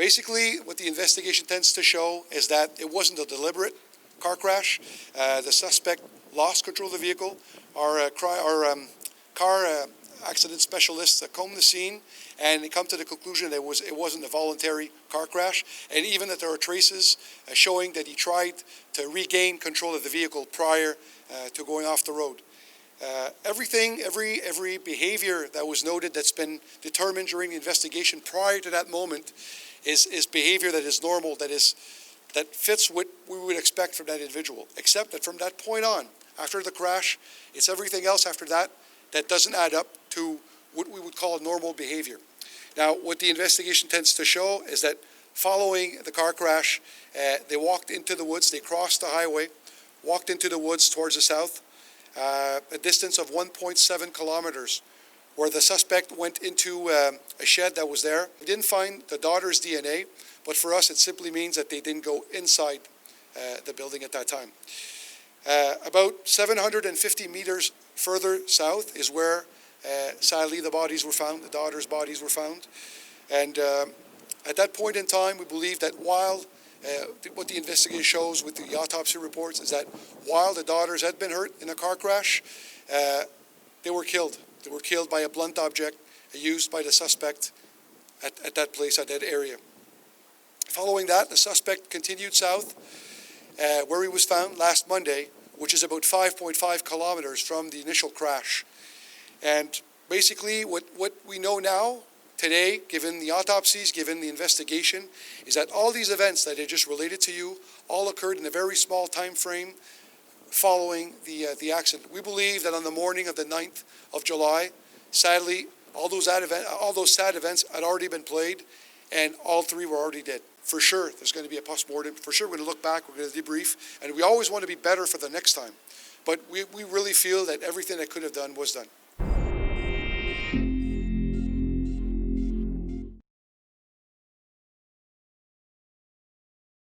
Basically, what the investigation tends to show is that it wasn't a deliberate car crash. The suspect lost control of the vehicle. Our car accident specialists combed the scene and come to the conclusion that it wasn't a voluntary car crash, and even that there are traces showing that he tried to regain control of the vehicle prior to going off the road. Every behavior that was noted that's been determined during the investigation prior to that moment is behavior that is normal, that fits what we would expect from that individual, except that from that point on, after the crash, it's everything else after that that doesn't add up to what we would call normal behavior. Now, what the investigation tends to show is that following the car crash, they walked into the woods, they crossed the highway, walked into the woods towards the south, a distance of 1.7 kilometers, where the suspect went into a shed that was there. We didn't find the daughter's DNA, but for us it simply means that they didn't go inside the building at that time. About 750 meters further south is where sadly the bodies were found, the daughter's bodies were found. And at that point in time, we believe that while what the investigation shows with the autopsy reports is that while the daughters had been hurt in a car crash, they were killed. They were killed by a blunt object used by the suspect at that place, at that area. Following that, the suspect continued south, where he was found last Monday, which is about 5.5 kilometers from the initial crash. And basically, what we know now, today, given the autopsies, given the investigation, is that all these events that I just related to you all occurred in a very small time frame following the accident. We believe that on the morning of the 9th of July, sadly, all those sad events had already been played, and all three were already dead. For sure, there's going to be a post-mortem. For sure, we're going to look back, we're going to debrief, and we always want to be better for the next time. But we really feel that everything that could have done was done.